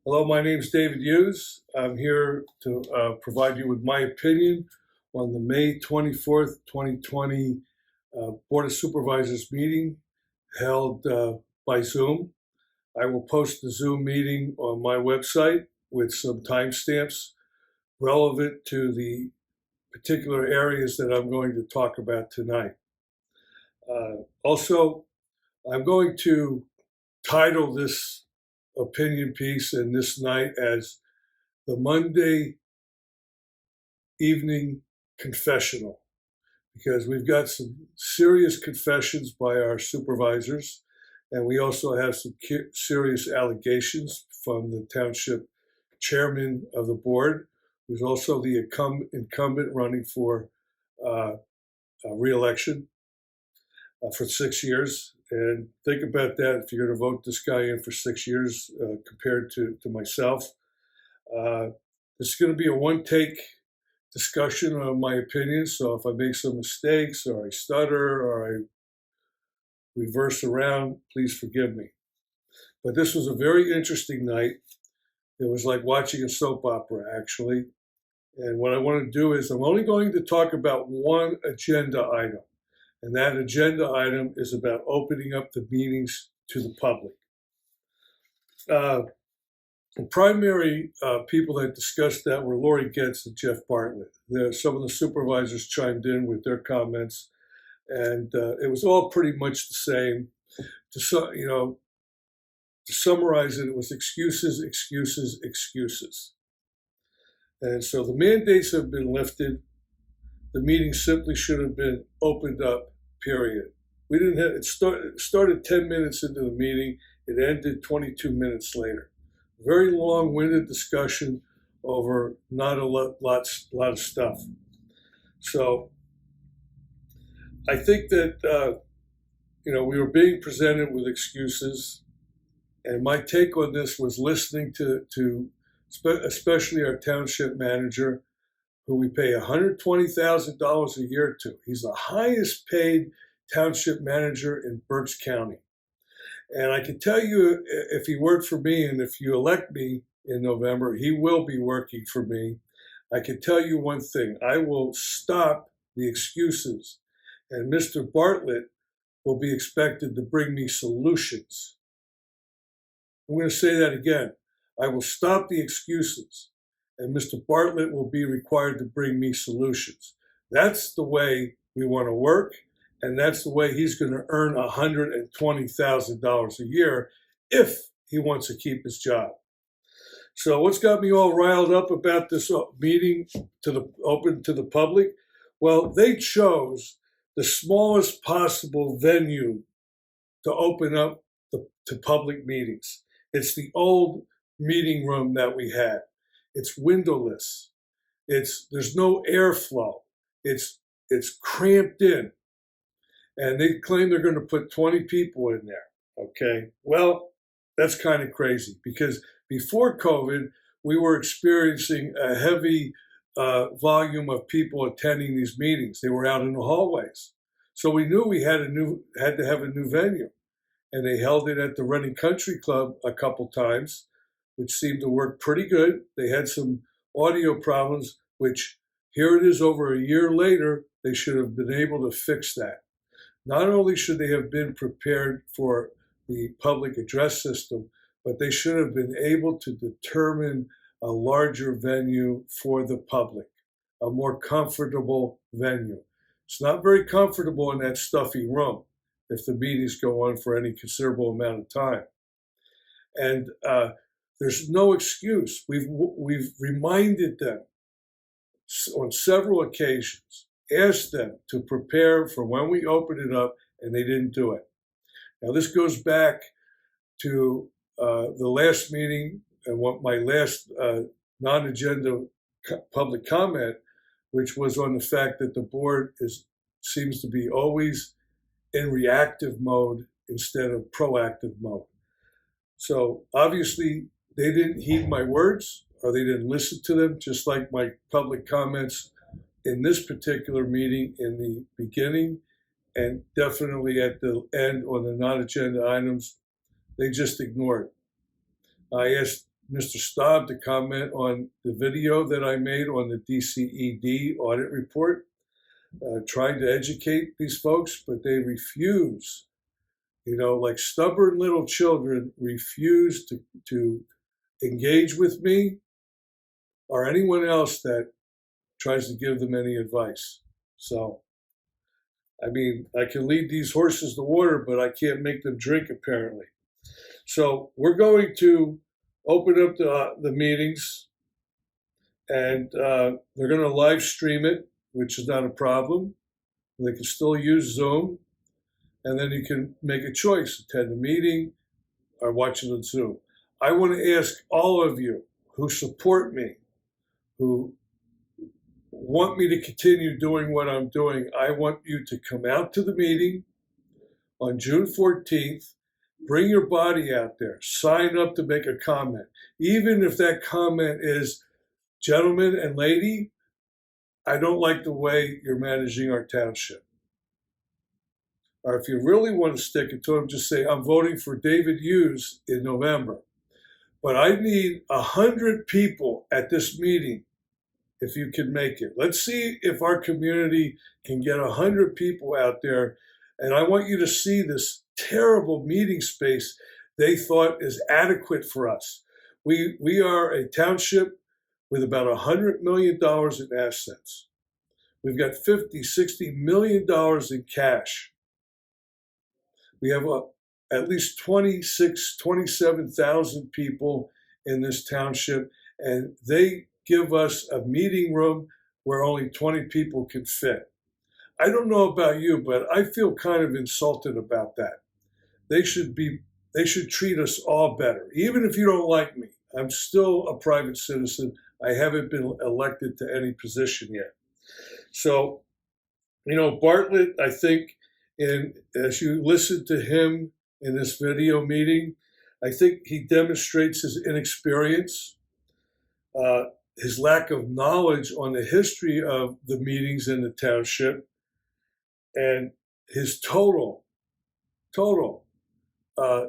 Hello, my name is David Hughes. I'm here to provide you with my opinion on the May 24th, 2020 Board of Supervisors meeting held by Zoom. I will post the Zoom meeting on my website with some timestamps relevant to the particular areas that I'm going to talk about tonight. Also, I'm going to title this opinion piece and this night as the Monday evening confessional, because we've got some serious confessions by our supervisors, and we also have some serious allegations from the township chairman of the board, who's also the incumbent running for re-election for 6 years. And think about that if you're going to vote this guy in for 6 years compared to myself. This is going to be a one-take discussion on my opinion, so if I make some mistakes or I stutter or I reverse around, please forgive me. But this was a very interesting night. It was like watching a soap opera, actually. And what I want to do is I'm only going to talk about one agenda item. And that agenda item is about opening up the meetings to the public. The primary people that discussed that were Lori Getz and Jeff Bartlett. Some of the supervisors chimed in with their comments, and it was all pretty much the same. To summarize it, it was excuses, excuses, excuses. And so the mandates have been lifted. The meeting simply should have been opened up, period. We didn't have it started 10 minutes into the meeting. It ended 22 minutes later. Very long-winded discussion over not a lot of stuff. So I think that we were being presented with excuses, and my take on this was listening to especially our township manager, who we pay $120,000 a year to. He's the highest paid township manager in Berks County. And I can tell you, if he worked for me and if you elect me in November, he will be working for me. I can tell you one thing: I will stop the excuses, and Mr. Bartlett will be expected to bring me solutions. I'm going to say that again. I will stop the excuses, and Mr. Bartlett will be required to bring me solutions. That's the way we want to work. And that's the way he's going to earn $120,000 a year if he wants to keep his job. So what's got me all riled up about this meeting open to the public? Well, they chose the smallest possible venue to open up to public meetings. It's the old meeting room that we had. It's windowless. There's no airflow. It's cramped in. And they claim they're going to put 20 people in there, okay? Well, that's kind of crazy, because before COVID, we were experiencing a heavy volume of people attending these meetings. They were out in the hallways. So we knew we had to have a new venue. And they held it at the Running Country Club a couple times, which seemed to work pretty good. They had some audio problems, which here it is over a year later, they should have been able to fix that. Not only should they have been prepared for the public address system, but they should have been able to determine a larger venue for the public, a more comfortable venue. It's not very comfortable in that stuffy room if the meetings go on for any considerable amount of time. And there's no excuse. We've reminded them on several occasions, asked them to prepare for when we open it up, and they didn't do it. Now, this goes back to the last meeting and what my last non-agenda public comment, which was on the fact that the board seems to be always in reactive mode instead of proactive mode. So obviously, they didn't heed my words, or they didn't listen to them, just like my public comments in this particular meeting in the beginning and definitely at the end on the non-agenda items. They just ignored. I asked Mr. Staub to comment on the video that I made on the DCED audit report, trying to educate these folks, but they refuse, like stubborn little children, refuse to engage with me or anyone else that tries to give them any advice. So, I mean, I can lead these horses to water, but I can't make them drink, apparently. So we're going to open up the meetings, and they're going to live stream it, which is not a problem. They can still use Zoom, and then you can make a choice, attend the meeting or watch it on Zoom. I want to ask all of you who support me, who want me to continue doing what I'm doing, I want you to come out to the meeting on June 14th. Bring your body out there. Sign up to make a comment. Even if that comment is, gentlemen and lady, I don't like the way you're managing our township. Or if you really want to stick it to them, just say, I'm voting for David Hughes in November. But I need 100 people at this meeting if you can make it. Let's see if our community can get 100 people out there. And I want you to see this terrible meeting space they thought is adequate for us. We are a township with about $100 million in assets. We've got $50-60 million in cash. We have at least 27,000 people in this township, and they give us a meeting room where only 20 people can fit. I don't know about you, but I feel kind of insulted about that. They should treat us all better. Even if you don't like me, I'm still a private citizen. I haven't been elected to any position yet. So, Bartlett, I think, as you listen to him in this video meeting, I think he demonstrates his inexperience, his lack of knowledge on the history of the meetings in the township, and his total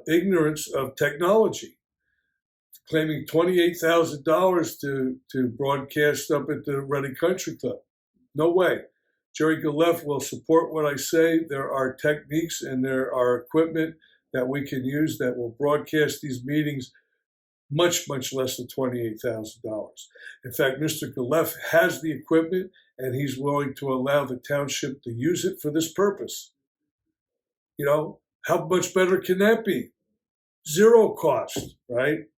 ignorance of technology, claiming $28,000 to broadcast up at the Reading Country Club. No way. Jerry Galtere will support what I say. There are techniques and there are equipment that we can use that will broadcast these meetings much, much less than $28,000. In fact, Mr. Galtere has the equipment and he's willing to allow the township to use it for this purpose. How much better can that be? Zero cost, right?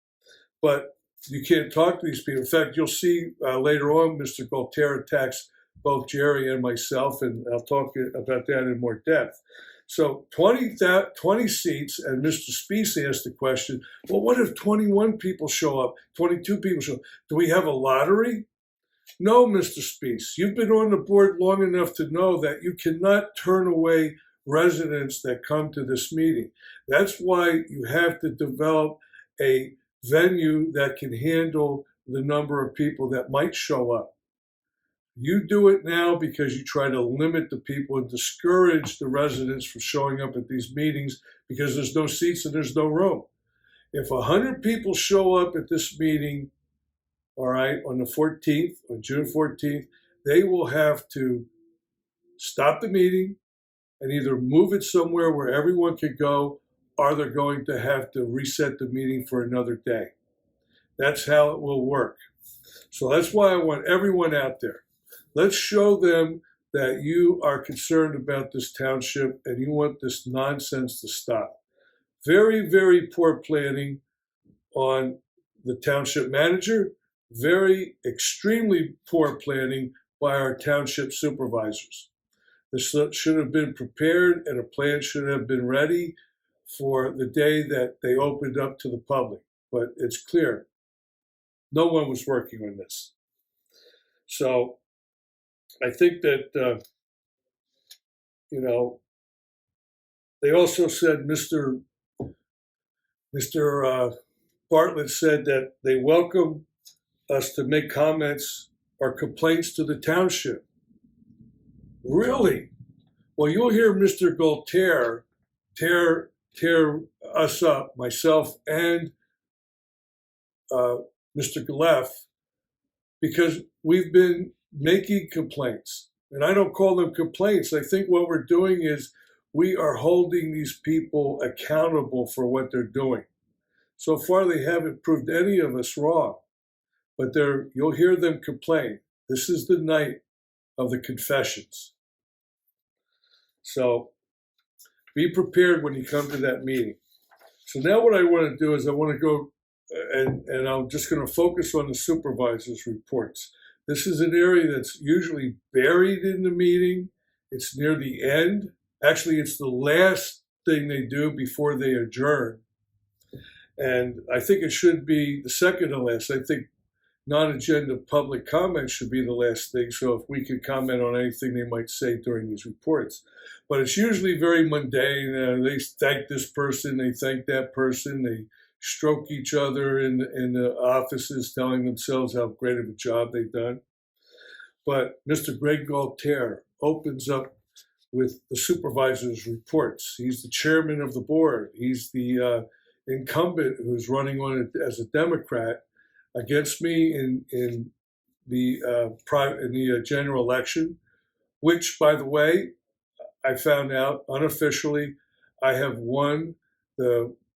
But you can't talk to these people. In fact, you'll see later on, Mr. Galtere attacks both Jerry and myself, and I'll talk about that in more depth. So 20 seats, and Mr. Speece asked the question, well, what if 21 people show up, 22 people show up? Do we have a lottery? No, Mr. Speece. You've been on the board long enough to know that you cannot turn away residents that come to this meeting. That's why you have to develop a venue that can handle the number of people that might show up. You do it now because you try to limit the people and discourage the residents from showing up at these meetings because there's no seats and there's no room. If 100 people show up at this meeting, all right, on the 14th, on June 14th, they will have to stop the meeting and either move it somewhere where everyone can go, or they're going to have to reset the meeting for another day. That's how it will work. So that's why I want everyone out there. Let's show them that you are concerned about this township and you want this nonsense to stop. Very, very poor planning on the township manager, extremely poor planning by our township supervisors. This should have been prepared and a plan should have been ready for the day that they opened up to the public. But it's clear, no one was working on this. So I think that, they also said Mr. Bartlett said that they welcome us to make comments or complaints to the township. Really? Well, you'll hear Mr. Galtere tear us up, myself and Mr. Galef, because we've been making complaints. And I don't call them complaints. I think what we're doing is we are holding these people accountable for what they're doing. So far, they haven't proved any of us wrong, but you'll hear them complain. This is the night of the confessions. So be prepared when you come to that meeting. So now what I want to do is I want to go and I'm just going to focus on the supervisors' reports. This is an area that's usually buried in the meeting. It's near the end. Actually, it's the last thing they do before they adjourn. And I think it should be the second to last. I think non-agenda public comment should be the last thing. So if we could comment on anything they might say during these reports. But it's usually very mundane. They thank this person, they thank that person, they stroke each other in the offices, telling themselves how great of a job they've done. But Mr. Greg Galtere opens up with the supervisors' reports. He's the chairman of the board. He's the incumbent who's running on it as a Democrat against me in the general election, which, by the way, I found out unofficially, I have won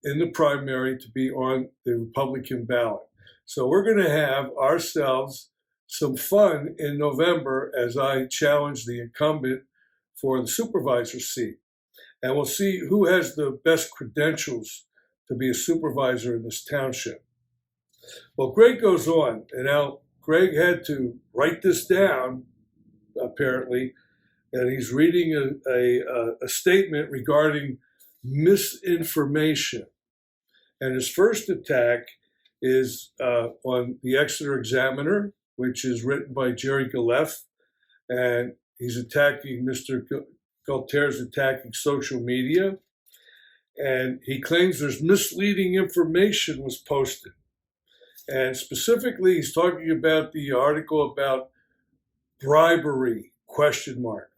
in the primary to be on the Republican ballot. So we're going to have ourselves some fun in November as I challenge the incumbent for the supervisor seat. And we'll see who has the best credentials to be a supervisor in this township. Well, Greg goes on, and now Greg had to write this down, apparently, and he's reading a statement regarding misinformation. And his first attack is on the Exeter Examiner, which is written by Jerry Galef, and he's attacking Mr. Galtere's attacking social media, and he claims there's misleading information was posted. And specifically, he's talking about the article about bribery, question mark.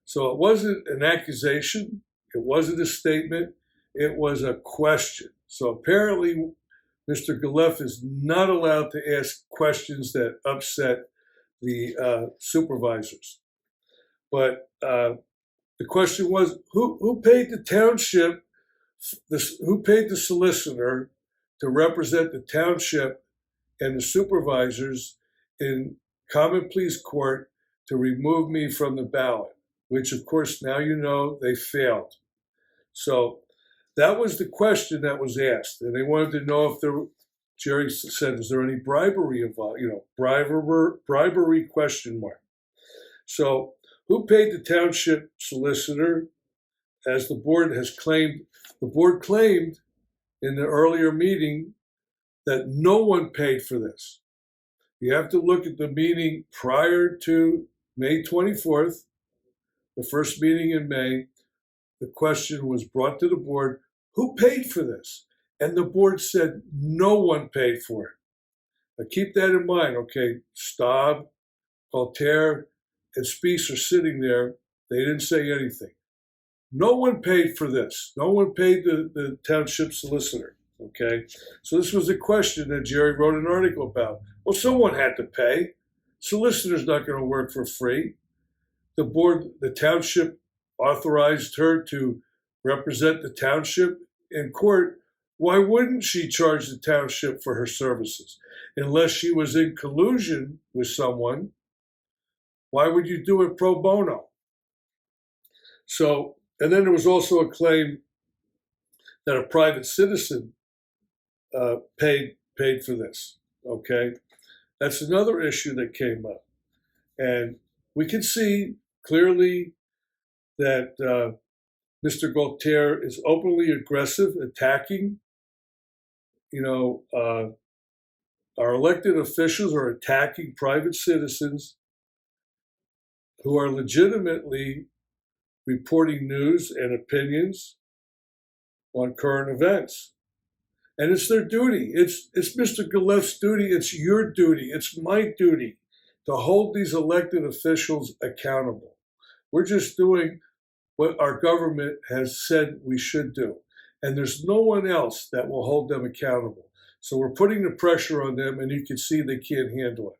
So it wasn't an accusation, it wasn't a statement, it was a question. So apparently, Mr. Galef is not allowed to ask questions that upset the supervisors. But the question was, who paid the township, who paid the solicitor to represent the township and the supervisors in common pleas court to remove me from the ballot, which of course now you know they failed. So that was the question that was asked, and they wanted to know if Jerry said, is there any bribery involved? Bribery question mark. So who paid the township solicitor? As the board has claimed, the board claimed in the earlier meeting that no one paid for this. You have to look at the meeting prior to May 24th, the first meeting in May. The question was brought to the board, who paid for this? And the board said no one paid for it. Now keep that in mind, okay? Staub, Galtere, and Speece are sitting there. They didn't say anything. No one paid for this. No one paid the township solicitor, okay? So this was a question that Jerry wrote an article about. Well, someone had to pay. Solicitor's not going to work for free. The township authorized her to represent the township in court. Why wouldn't she charge the township for her services? Unless she was in collusion with someone, why would you do it pro bono? So, and then there was also a claim that a private citizen paid for this, okay? That's another issue that came up. And we can see clearly that Mr. Galtere is openly aggressive, attacking. Our elected officials are attacking private citizens who are legitimately reporting news and opinions on current events. And it's their duty. It's Mr. Galef's duty. It's your duty. It's my duty to hold these elected officials accountable. We're just doing what our government has said we should do. And there's no one else that will hold them accountable. So we're putting the pressure on them, and you can see they can't handle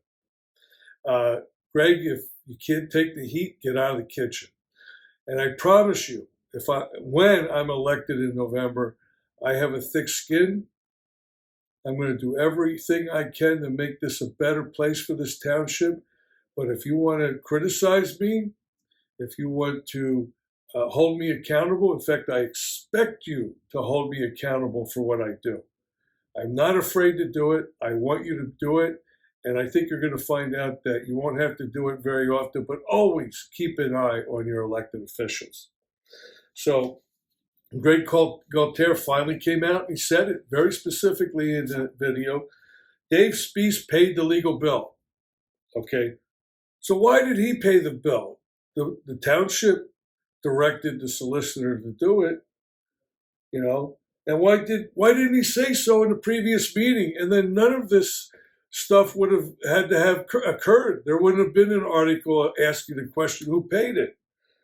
it. Greg, if you can't take the heat, get out of the kitchen. And I promise you, when I'm elected in November, I have a thick skin. I'm going to do everything I can to make this a better place for this township. But if you want to criticize me, if you want to hold me accountable, in fact, I expect you to hold me accountable for what I do. I'm not afraid to do it. I want you to do it. And I think you're going to find out that you won't have to do it very often, but always keep an eye on your elected officials. So Greg Galtere finally came out and he said it very specifically in the video. Dave Speece paid the legal bill. Okay. So why did he pay the bill? The township directed the solicitor to do it, you know. And why didn't he say so in the previous meeting? And then none of this stuff would have had to have occurred. There wouldn't have been an article asking the question who paid it.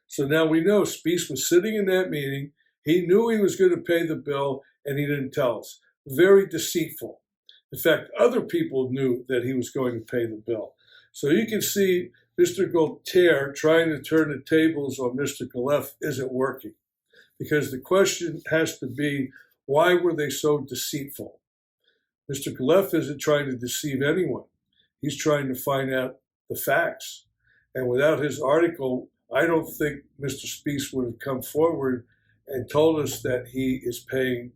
So now we know Speece was sitting in that meeting. He knew he was going to pay the bill, and he didn't tell us. Very deceitful. In fact, other people knew that he was going to pay the bill. So you can see Mr. Galtere trying to turn the tables on Mr. Galef isn't working. Because the question has to be, why were they so deceitful? Mr. Galef isn't trying to deceive anyone. He's trying to find out the facts. And without his article, I don't think Mr. Speece would have come forward and told us that he is paying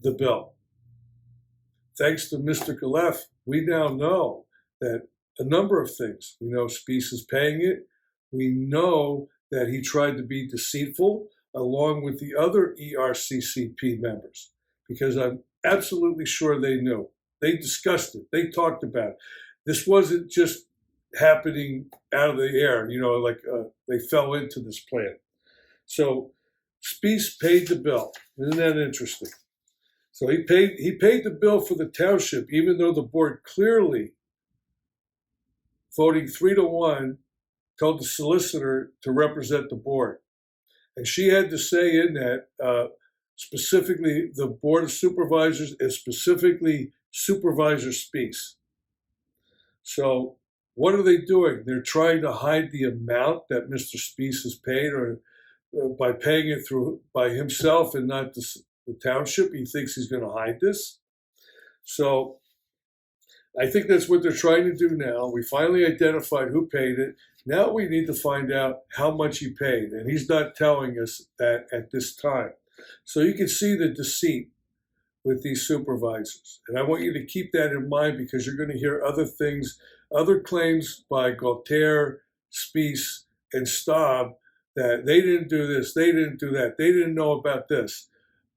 the bill. Thanks to Mr. Galef, we now know that a number of things. We know Speece is paying it. We know that he tried to be deceitful along with the other ERCCP members, because I'm absolutely sure they knew. They discussed it. They talked about it. This wasn't just happening out of the air, you know, like they fell into this plan. So Speece paid the bill. Isn't that interesting? So he paid the bill for the township, even though the board clearly, voting 3-1, told the solicitor to represent the board. And she had to say in that, specifically the Board of Supervisors and specifically Supervisor Speece. So what are they doing? They're trying to hide the amount that Mr. Speece has paid, or by paying it through by himself and not the township. He thinks he's going to hide this. So I think that's what they're trying to do now. We finally identified who paid it. Now we need to find out how much he paid. And he's not telling us that at this time. So you can see the deceit with these supervisors. And I want you to keep that in mind, because you're going to hear other things, other claims by Galtere, Speece, and Staub that they didn't do this, they didn't do that, they didn't know about this.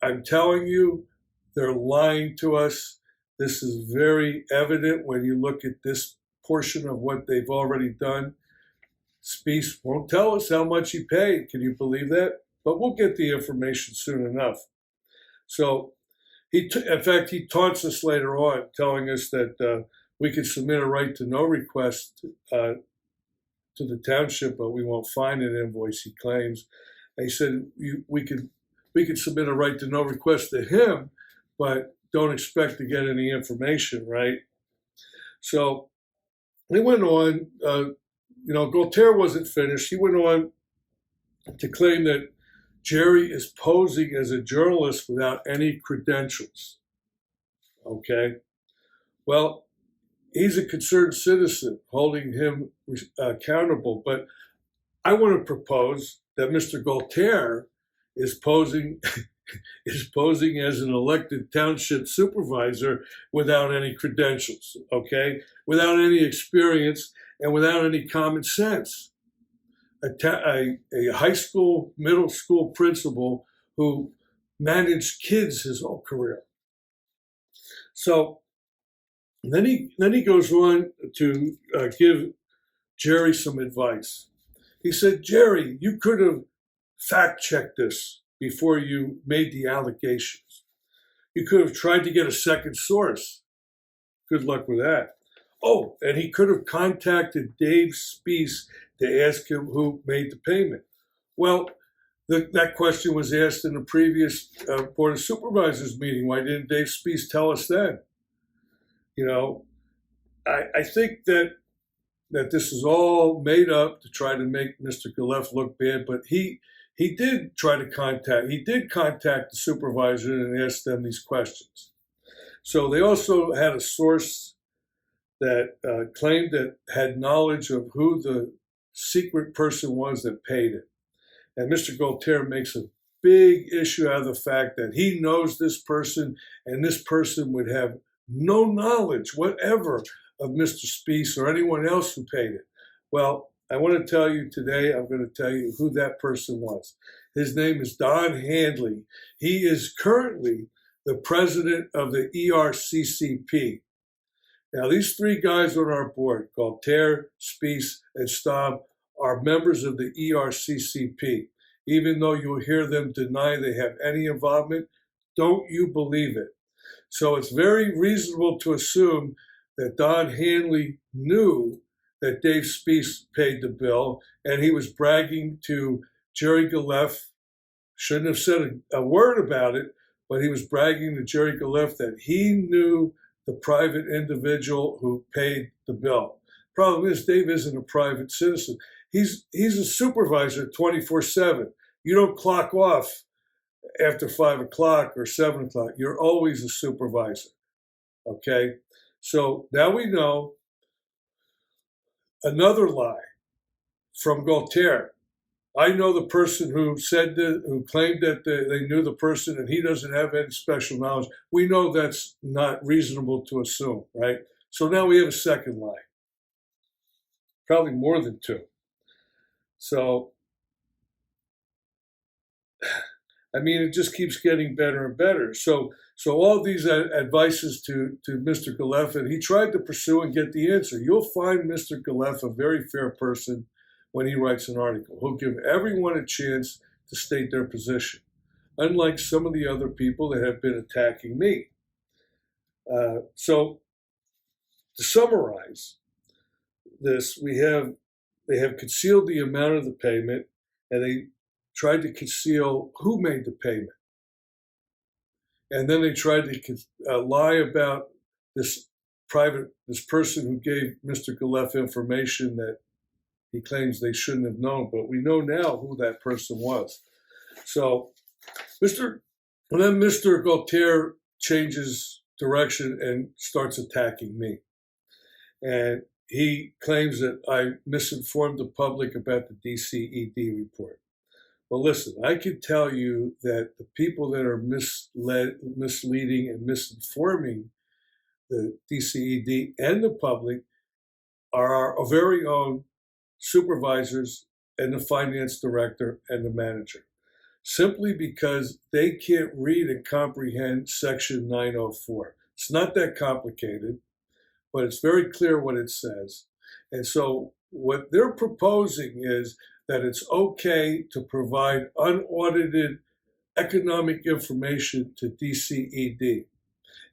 I'm telling you, they're lying to us. This is very evident when you look at this portion of what they've already done. Speece won't tell us how much he paid. Can you believe that? But we'll get the information soon enough. So, in fact, he taunts us later on, telling us that we could submit a right to know request to the township, but we won't find an invoice, he claims. And he said we could submit a right to know request to him, but don't expect to get any information, right? So he went on, Galtere wasn't finished. He went on to claim that Jerry is posing as a journalist without any credentials. Okay? Well, he's a concerned citizen, holding him accountable. But I want to propose that Mr. Galtere is posing as an elected township supervisor without any credentials, okay? Without any experience and without any common sense. A high school, middle school principal who managed kids his whole career. So then he goes on to give Jerry some advice. He said, Jerry, you could have fact-checked this before you made the allegations. You could have tried to get a second source. Good luck with that. Oh, and he could have contacted Dave Speece to ask him who made the payment. Well, that question was asked in the previous Board of Supervisors meeting. Why didn't Dave Speece tell us then? You know, I think that this is all made up to try to make Mr. Galef look bad, but he did contact the supervisor and ask them these questions. So they also had a source that claimed that had knowledge of who the secret person was that paid it. And Mr. Galtere makes a big issue out of the fact that he knows this person, and this person would have no knowledge whatever of Mr. Speece or anyone else who paid it. Well, I want to tell you today, I'm going to tell you who that person was. His name is Don Handley. He is currently the president of the ERCCP. Now, these three guys on our board, Galtere, Speece, and Staub, are members of the ERCCP. Even though you'll hear them deny they have any involvement, don't you believe it? So it's very reasonable to assume that Don Handley knew that Dave Speece paid the bill, and he was bragging to Jerry Galef. Shouldn't have said a word about it, but he was bragging to Jerry Galef that he knew the private individual who paid the bill. Problem is, Dave isn't a private citizen. He's a supervisor 24/7. You don't clock off after 5 o'clock or 7 o'clock. You're always a supervisor. Okay? So now we know another lie from Galtere. I know the person who who claimed that they knew the person, and he doesn't have any special knowledge. We know that's not reasonable to assume, right? So now we have a second lie. Probably more than two. So, I mean, it just keeps getting better and better. So all these advices to Mr. Galef, and he tried to pursue and get the answer. You'll find Mr. Galef a very fair person when he writes an article. He'll give everyone a chance to state their position, unlike some of the other people that have been attacking me. So to summarize this, they have concealed the amount of the payment, and they tried to conceal who made the payment. And then they tried to lie about this person who gave Mr. Galef information that he claims they shouldn't have known, but we know now who that person was. So then Mr. Galtere changes direction and starts attacking me. And he claims that I misinformed the public about the DCED report. Well, listen, I can tell you that the people that are misleading and misinforming the DCED and the public are our very own supervisors and the finance director and the manager, simply because they can't read and comprehend Section 904. It's not that complicated, but it's very clear what it says. And so what they're proposing is that it's okay to provide unaudited economic information to DCED.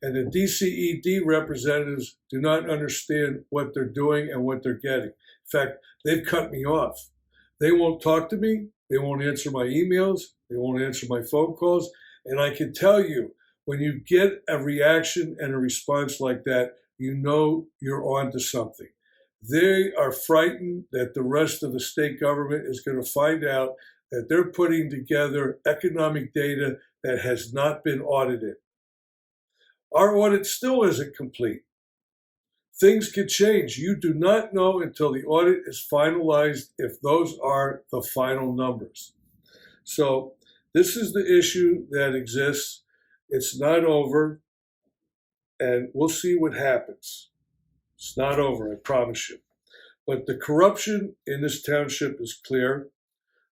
And the DCED representatives do not understand what they're doing and what they're getting. In fact, they've cut me off. They won't talk to me. They won't answer my emails. They won't answer my phone calls. And I can tell you, when you get a reaction and a response like that, you know you're on to something. They are frightened that the rest of the state government is going to find out that they're putting together economic data that has not been audited. Our audit still isn't complete. Things could change. You do not know until the audit is finalized if those are the final numbers. So this is the issue that exists. It's not over, and we'll see what happens. It's not over, I promise you. But the corruption in this township is clear.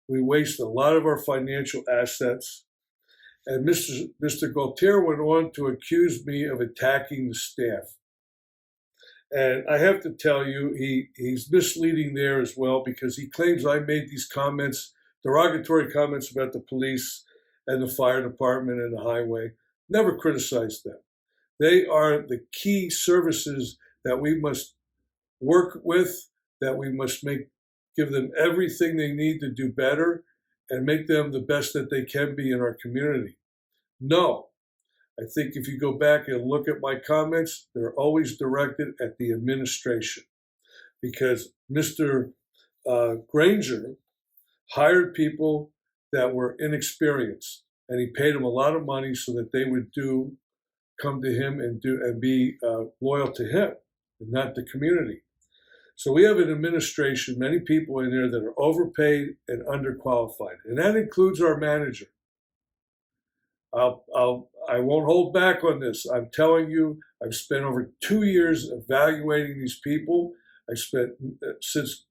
We waste a lot of our financial assets. And Mr. Galtere went on to accuse me of attacking the staff. And I have to tell you, he's misleading there as well, because he claims I made these comments, derogatory comments about the police and the fire department and the highway. Never criticized them. They are the key services that we must work with, that we must give them everything they need to do better and make them the best that they can be in our community. No, I think if you go back and look at my comments, they're always directed at the administration, because Mr. Granger hired people that were inexperienced, and he paid them a lot of money so that they would come to him and be loyal to him and not the community. So we have an administration, many people in there that are overpaid and underqualified, and that includes our manager. I won't hold back on this. I'm telling you, I've spent over 2 years evaluating these people. I spent since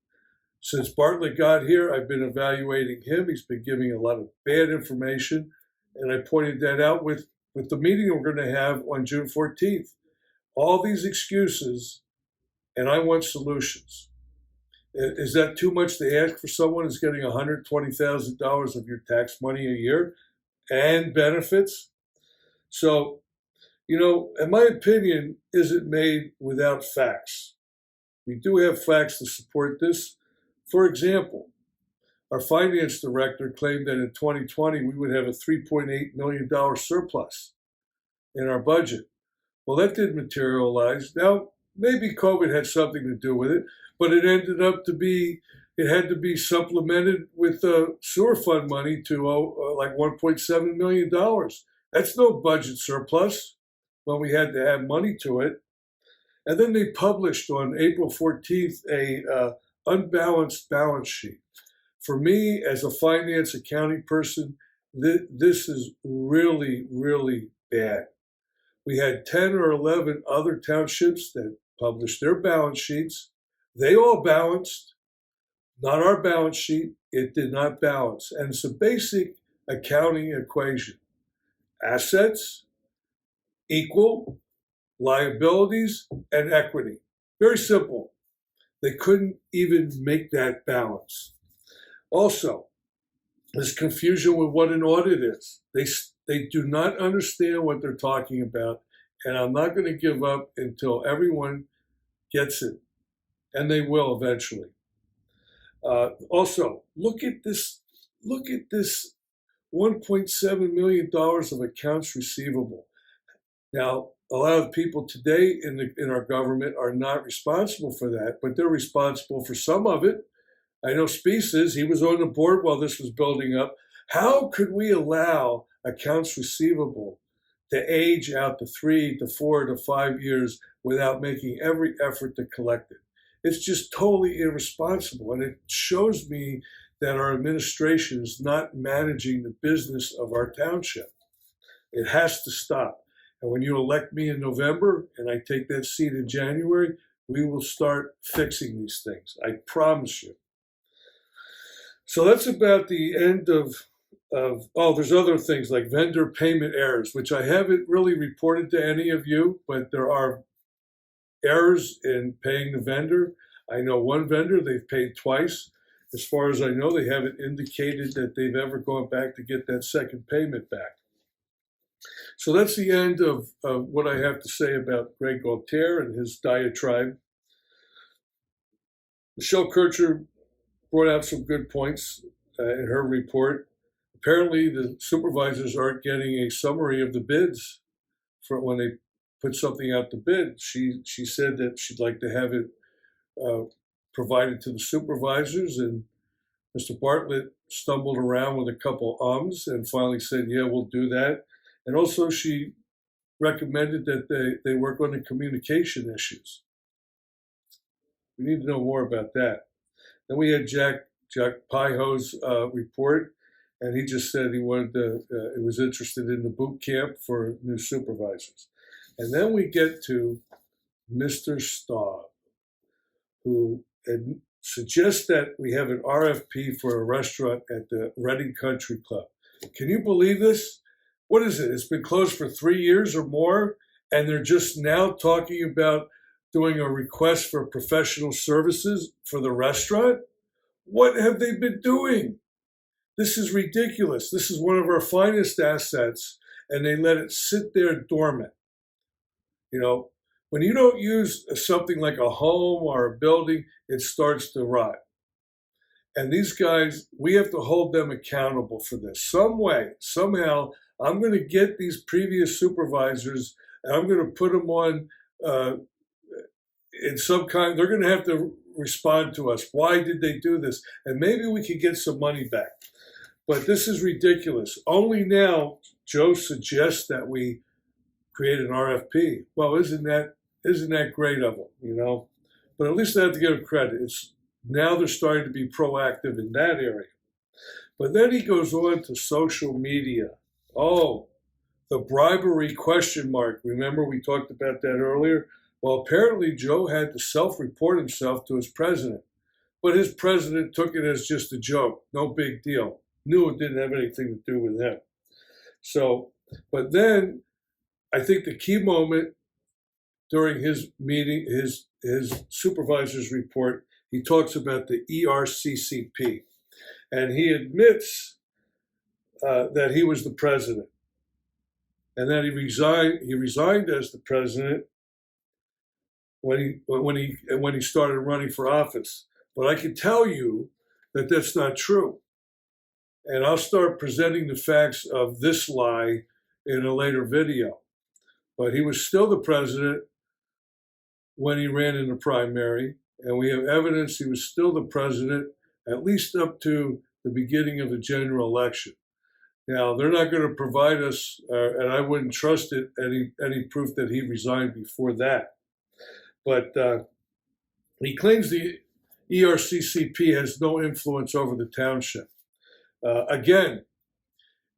Bartlett got here, I've been evaluating him. He's been giving a lot of bad information, and I pointed that out with the meeting we're going to have on June 14th. All these excuses, and I want solutions. Is that too much to ask for someone who's getting $120,000 of your tax money a year and benefits? So, in my opinion, is it made without facts? We do have facts to support this. For example, our finance director claimed that in 2020 we would have a $3.8 million surplus in our budget. Well, that didn't materialize. Now, maybe COVID had something to do with it, but it ended up it had to be supplemented with sewer fund money to like $1.7 million. That's no budget surplus when we had to add money to it. And then they published on April 14th a unbalanced balance sheet. For me, as a finance accounting person, this is really, really bad. We had 10 or 11 other townships that published their balance sheets. They all balanced, not our balance sheet. It did not balance. And it's a basic accounting equation. Assets equal liabilities and equity. Very simple. They couldn't even make that balance. Also, there's confusion with what an audit is. They do not understand what they're talking about, and I'm not going to give up until everyone gets it, and they will eventually. Also, look at this $1.7 million of accounts receivable. Now, a lot of people today in our government are not responsible for that, but they're responsible for some of it. I know Speece is. He was on the board while this was building up. How could we allow accounts receivable to age out to 3 to 4 to 5 years without making every effort to collect it? It's just totally irresponsible, and it shows me that our administration is not managing the business of our township. It has to stop. And when you elect me in November and I take that seat in January, we will start fixing these things. I promise you. So that's about the end of there's other things like vendor payment errors, which I haven't really reported to any of you, but there are errors in paying the vendor. I know one vendor, they've paid twice. As far as I know, they haven't indicated that they've ever gone back to get that second payment back. So that's the end of what I have to say about Greg Galtere and his diatribe. Michelle Kircher brought out some good points in her report. Apparently, the supervisors aren't getting a summary of the bids for when they put something out to bid. She said that she'd like to have it provided to the supervisors, and Mr. Bartlett stumbled around with a couple ums and finally said, yeah, we'll do that. And also she recommended that they work on the communication issues. We need to know more about that. Then we had Jack Pieho's report, and he just said he was interested in the boot camp for new supervisors. And then we get to Mr. Staub, who suggests that we have an RFP for a restaurant at the Reading Country Club. Can you believe this? What is it? It's been closed for 3 years or more, and they're just now talking about doing a request for professional services for the restaurant? What have they been doing? This is ridiculous. This is one of our finest assets, and they let it sit there dormant. When you don't use something like a home or a building, it starts to rot. And these guys, we have to hold them accountable for this. Some way, somehow, I'm going to get these previous supervisors and I'm going to put them on in some kind, they're going to have to respond to us. Why did they do this? And maybe we could get some money back. But this is ridiculous. Only now Joe suggests that we create an RFP. Well, isn't that great of them, you know? But at least I have to give them credit. Now they're starting to be proactive in that area. But then he goes on to social media. Oh, the bribery question mark. Remember we talked about that earlier? Well, apparently Joe had to self-report himself to his president. But his president took it as just a joke. No big deal. Knew it didn't have anything to do with him. So, but then I think the key moment during his meeting, his supervisor's report, he talks about the ERCCP. And he admits that he was the president. And that he resigned as the president when he started running for office. But I can tell you that that's not true. And I'll start presenting the facts of this lie in a later video. But he was still the president when he ran in the primary, and we have evidence he was still the president at least up to the beginning of the general election. Now, they're not going to provide us, and I wouldn't trust it, any proof that he resigned before that. But he claims the ERCCP has no influence over the township. Again,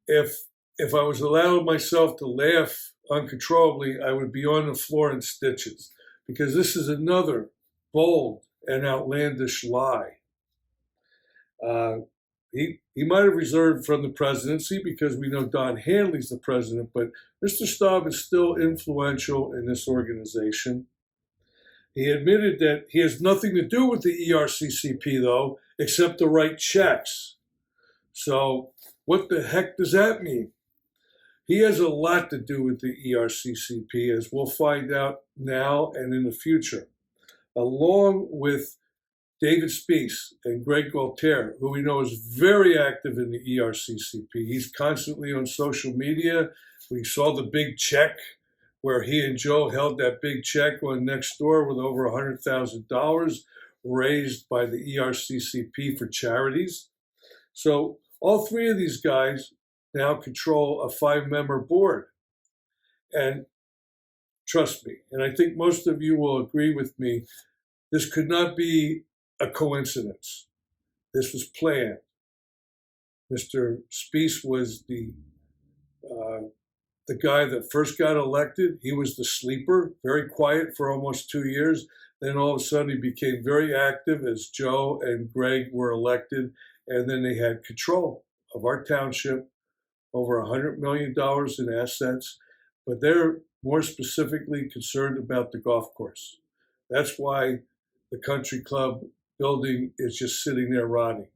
if I was allowing myself to laugh uncontrollably, I would be on the floor in stitches, because this is another bold and outlandish lie. He might have reserved from the presidency because we know Don Hanley's the president, but Mr. Staub is still influential in this organization. He admitted that he has nothing to do with the ERCCP, though, except to write checks. So what the heck does that mean? He has a lot to do with the ERCCP, as we'll find out now and in the future, along with David Speece and Greg Galtere, who we know is very active in the ERCCP. He's constantly on social media. We saw the big check where he and Joe held that big check on Nextdoor with over $100,000 raised by the ERCCP for charities. So all three of these guys now control a 5-member board. And trust me, and I think most of you will agree with me, this could not be a coincidence. This was planned. Mr. Speece was the guy that first got elected. He was the sleeper, very quiet for almost 2 years. Then all of a sudden he became very active as Joe and Greg were elected, and then they had control of our township, over $100 million in assets, but they're more specifically concerned about the golf course. That's why the country club building is just sitting there rotting.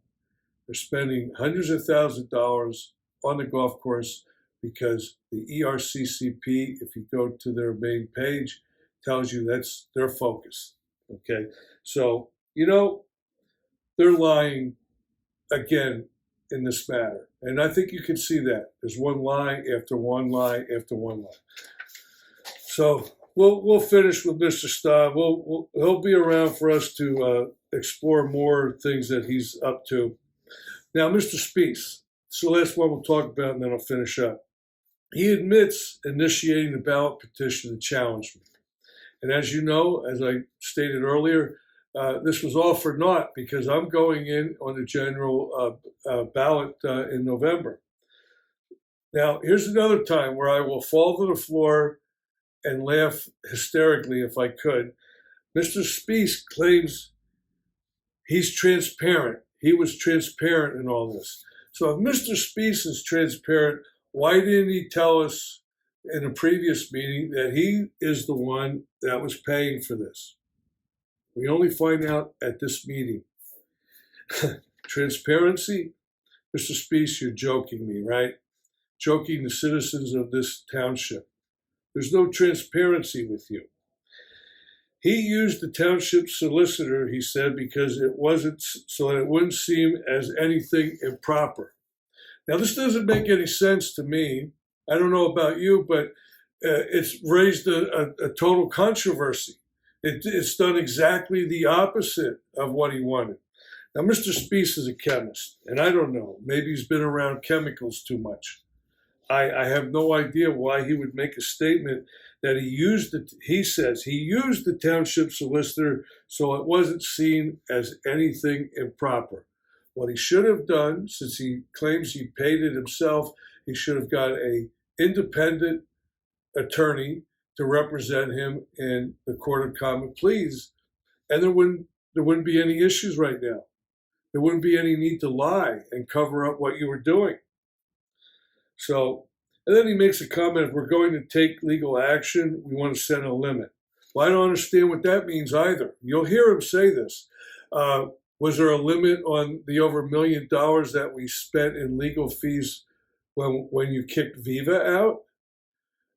They're spending hundreds of thousands of dollars on the golf course because the ERCCP, if you go to their main page, tells you that's their focus. Okay, so, you know, they're lying again in this matter. And I think you can see that. There's one lie after one lie after one lie. So we'll finish with Mr. Staub. He'll be around for us to explore more things that he's up to. Now, Mr. Speece, it's the last one we'll talk about, and then I'll finish up. He admits initiating the ballot petition to challenge me. And as you know, as I stated earlier, this was all for naught because I'm going in on the general ballot in November. Now, here's another time where I will fall to the floor and laugh hysterically if I could. Mr. Speece claims he's transparent. He was transparent in all this. So if Mr. Speece is transparent, why didn't he tell us in a previous meeting that he is the one that was paying for this? We only find out at this meeting. Transparency? Mr. Speece, you're joking me, right? Joking the citizens of this township. There's no transparency with you. He used the township solicitor, he said, because it wasn't, so that it wouldn't seem as anything improper. Now, this doesn't make any sense to me. I don't know about you, but it's raised a total controversy. It's done exactly the opposite of what he wanted. Now, Mr. Speece is a chemist, and I don't know, maybe he's been around chemicals too much. I have no idea why he would make a statement that he says he used the township solicitor so it wasn't seen as anything improper. What he should have done, since he claims he paid it himself, he should have got an independent attorney to represent him in the Court of Common Pleas, and there wouldn't be any issues right now. There wouldn't be any need to lie and cover up what you were doing. So, and then he makes a comment, if we're going to take legal action, we want to set a limit. Well, I don't understand what that means either. You'll hear him say this. Was there a limit on the over $1 million that we spent in legal fees when you kicked Viva out?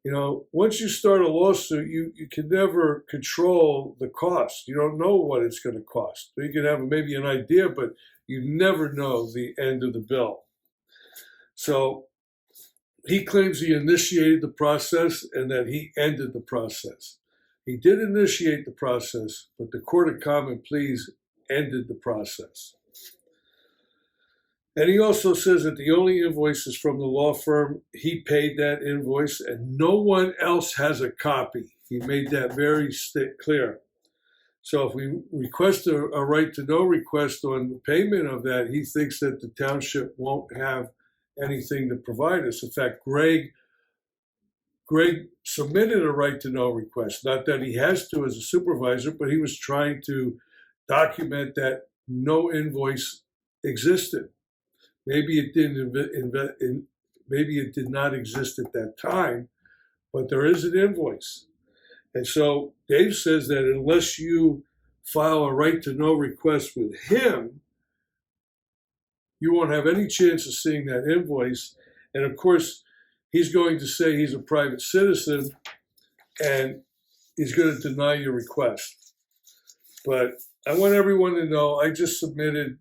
You know, once you start a lawsuit, you can never control the cost. You don't know what it's going to cost. You can have maybe an idea, but you never know the end of the bill. So he claims he initiated the process and that he ended the process. He did initiate the process, but the Court of Common Pleas ended the process. And he also says that the only invoice is from the law firm. He paid that invoice and no one else has a copy. He made that very clear. So if we request a right to know request on the payment of that, he thinks that the township won't have anything to provide us. In fact, Greg submitted a right to know request. Not that he has to as a supervisor, but he was trying to document that no invoice existed. Maybe it did not exist at that time, but there is an invoice. And so Dave says that unless you file a right to know request with him, you won't have any chance of seeing that invoice. And of course, he's going to say he's a private citizen and he's going to deny your request. But I want everyone to know I just submitted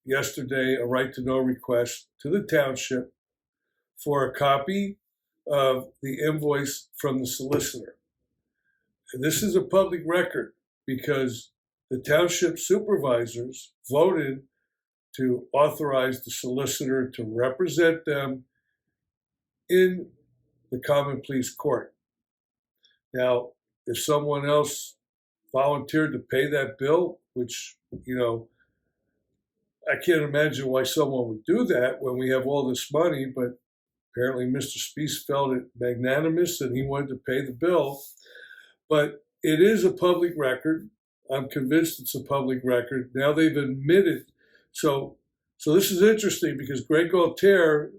yesterday a right to know request to the township for a copy of the invoice from the solicitor. And this is a public record because the township supervisors voted to authorize the solicitor to represent them in the Common Pleas Court. Now, if someone else volunteered to pay that bill, which, you know, I can't imagine why someone would do that when we have all this money, but apparently Mr. Speece felt it magnanimous and he wanted to pay the bill. But it is a public record. I'm convinced it's a public record. Now they've admitted. So this is interesting because Greg Galtere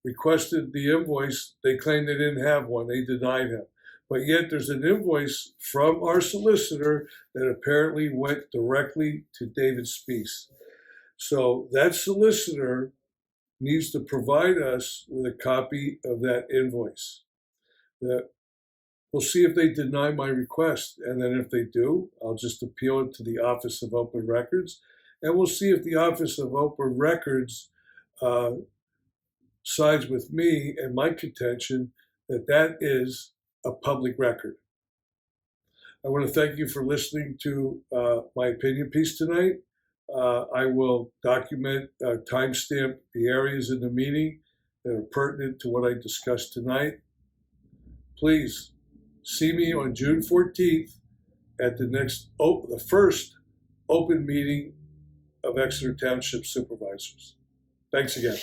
requested the invoice. They claimed they didn't have one. They denied him. But yet there's an invoice from our solicitor that apparently went directly to David Speece. So that solicitor needs to provide us with a copy of that invoice. We'll see if they deny my request. And then if they do, I'll just appeal it to the Office of Open Records. And we'll see if the Office of Open Records sides with me and my contention that that is a public record. I want to thank you for listening to my opinion piece tonight. I will document, timestamp the areas in the meeting that are pertinent to what I discussed tonight. Please see me on June 14th at the first open meeting of Exeter Township Supervisors. Thanks again.